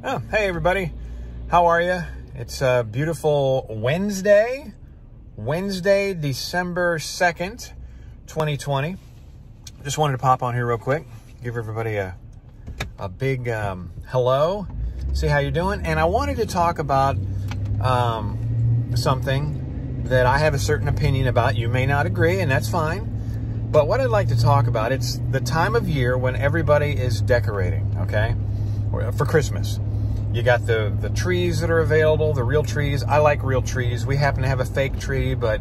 Oh, hey everybody. How are you? It's a beautiful Wednesday, December 2nd, 2020. Just wanted to pop on here real quick, give everybody a big hello, see how you're doing. And I wanted to talk about something that I have a certain opinion about. You may not agree, and that's fine. But what I'd like to talk about, it's the time of year when everybody is decorating, okay, for Christmas. You got the trees that are available, the real trees. I like real trees. We happen to have a fake tree, but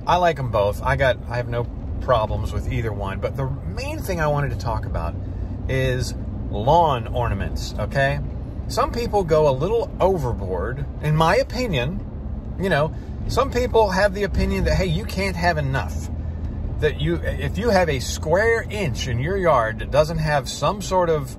I like them both. I have no problems with either one. But the main thing I wanted to talk about is lawn ornaments, okay? Some people go a little overboard, in my opinion. You know, some people have the opinion that, hey, you can't have enough. That if you have a square inch in your yard that doesn't have some sort of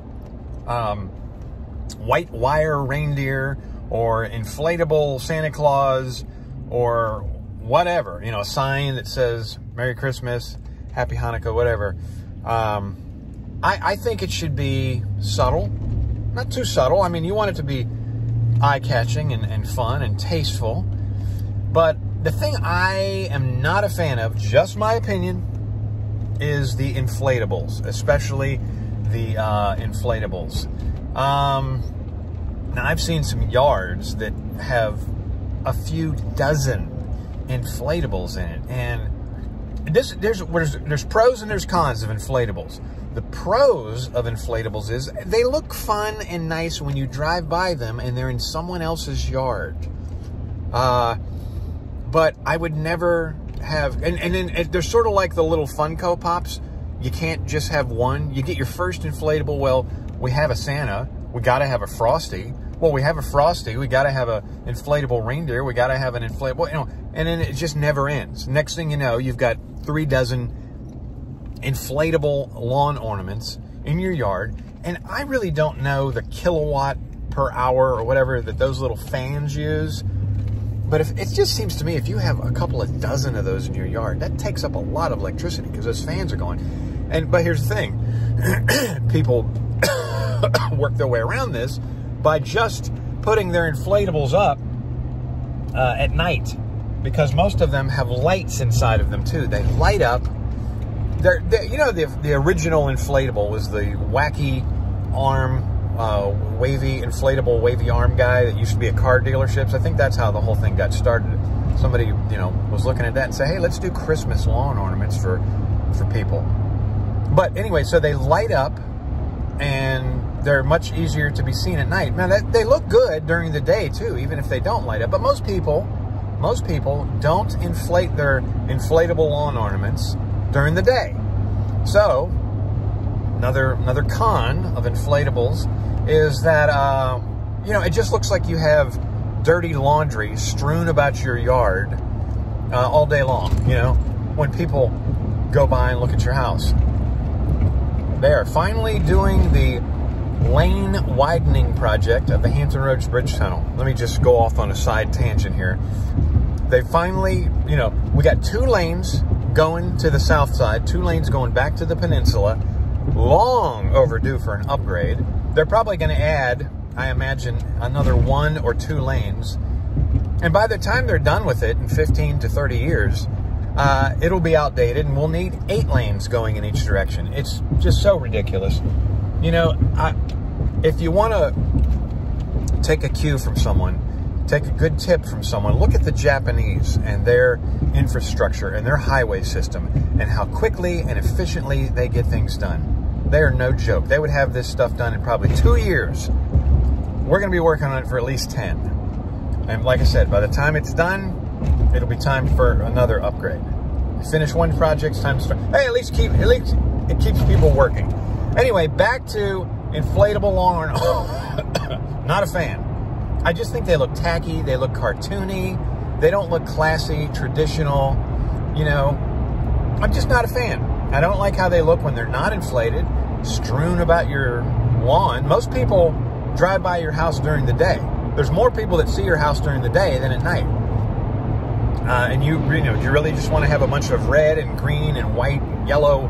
white wire reindeer or inflatable Santa Claus or whatever, you know, a sign that says Merry Christmas, Happy Hanukkah, whatever. I think it should be subtle, not too subtle. I mean, you want it to be eye-catching and fun and tasteful. But the thing I am not a fan of, just my opinion, is the inflatables, especially the inflatables. Now, I've seen some yards that have a few dozen inflatables in it, and there's pros and there's cons of inflatables. The pros of inflatables is they look fun and nice when you drive by them and they're in someone else's yard. But I would never have, and then they're sort of like the little Funko Pops. You can't just have one. You get your first inflatable. Well, we have a Santa. We got to have a Frosty. Well, we have a Frosty. We got to have an inflatable reindeer. We got to have an inflatable, you know, and then it just never ends. Next thing you know, you've got 3 dozen inflatable lawn ornaments in your yard. And I really don't know the kilowatt per hour or whatever that those little fans use. But it just seems to me, if you have a couple of dozen of those in your yard, that takes up a lot of electricity because those fans are going. But here's the thing. People work their way around this by just putting their inflatables up at night, because most of them have lights inside of them too. They light up. You know, the original inflatable was the wacky arm, inflatable wavy arm guy that used to be at car dealerships. I think that's how the whole thing got started. Somebody, you know, was looking at that and say, hey, let's do Christmas lawn ornaments for people. But anyway, so they light up and they're much easier to be seen at night. Now, they look good during the day too, even if they don't light up. But most people don't inflate their inflatable lawn ornaments during the day. So another con of inflatables is that, you know, it just looks like you have dirty laundry strewn about your yard all day long, you know, when people go by and look at your house. They are finally doing the lane widening project of the Hampton Roads Bridge Tunnel. Let me just go off on a side tangent here. They finally, you know, we got 2 lanes going to the south side, 2 lanes going back to the peninsula, long overdue for an upgrade. They're probably going to add, I imagine, another 1 or 2 lanes. And by the time they're done with it in 15 to 30 years, it'll be outdated and we'll need 8 lanes going in each direction. It's just so ridiculous. You know, if you want to take a cue from someone, take a good tip from someone, look at the Japanese and their infrastructure and their highway system and how quickly and efficiently they get things done. They are no joke. They would have this stuff done in probably 2 years. We're going to be working on it for at least 10. And like I said, by the time it's done, it'll be time for another upgrade. Finish one project, it's time to start. Hey, at least it keeps people working. Anyway, back to inflatable lawn. Not a fan. I just think they look tacky. They look cartoony. They don't look classy, traditional. You know, I'm just not a fan. I don't like how they look when they're not inflated, strewn about your lawn. Most people drive by your house during the day. There's more people that see your house during the day than at night. And you know, do you really just want to have a bunch of red and green and white and yellow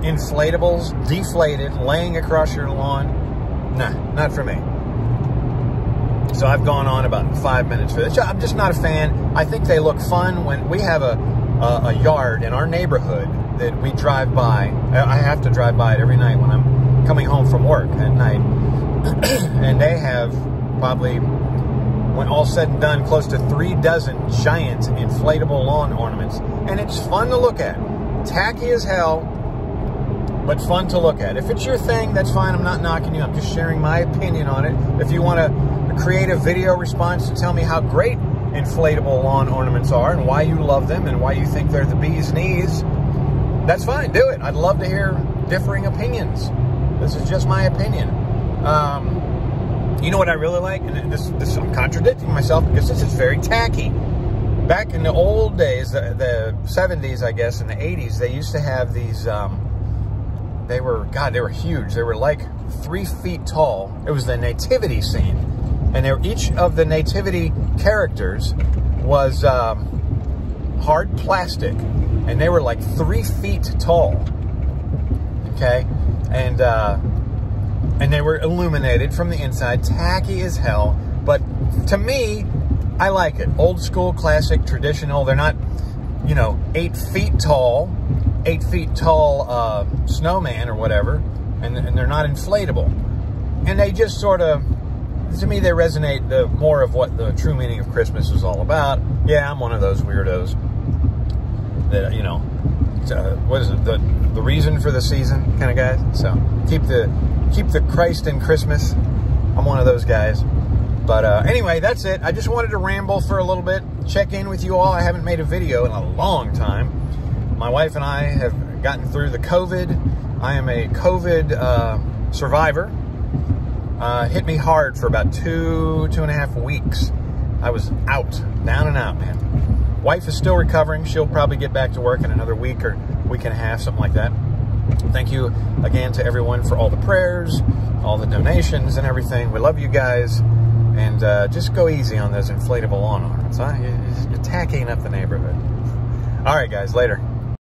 inflatables, deflated, laying across your lawn? Nah, not for me. So I've gone on about 5 minutes for this. I'm just not a fan. I think they look fun. When we have a yard in our neighborhood that we drive by. I have to drive by it every night when I'm coming home from work at night. And they have probably, when all said and done, close to 3 dozen giant inflatable lawn ornaments. And it's fun to look at. Tacky as hell, but fun to look at. If it's your thing, that's fine. I'm not knocking you. I'm just sharing my opinion on it. If you want to create a video response to tell me how great inflatable lawn ornaments are and why you love them and why you think they're the bee's knees, that's fine. Do it. I'd love to hear differing opinions. This is just my opinion. You know what I really like? And this I'm contradicting myself because this is very tacky. Back in the old days, the 70s, I guess, and the 80s, they used to have these, they were huge. They were like 3 feet tall. It was the nativity scene. And each of the nativity characters was hard plastic. And they were like 3 feet tall. Okay? And they were illuminated from the inside. Tacky as hell. But to me, I like it. Old school, classic, traditional. They're not, 8 feet tall. 8 feet tall snowman or whatever. And they're not inflatable. And they just sort of, to me, they resonate more of what the true meaning of Christmas is all about. Yeah, I'm one of those weirdos that, what is it? The reason for the season kind of guy. So keep the Christ in Christmas. I'm one of those guys. But anyway, that's it. I just wanted to ramble for a little bit, check in with you all. I haven't made a video in a long time. My wife and I have gotten through the COVID. I am a COVID survivor. Hit me hard for about 2.5 weeks. I was out, down and out, man. Wife is still recovering. She'll probably get back to work in another week or week and a half, something like that. Thank you again to everyone for all the prayers, all the donations and everything. We love you guys. And just go easy on those inflatable lawn ornaments, huh? You're tacking up the neighborhood. All right, guys, later.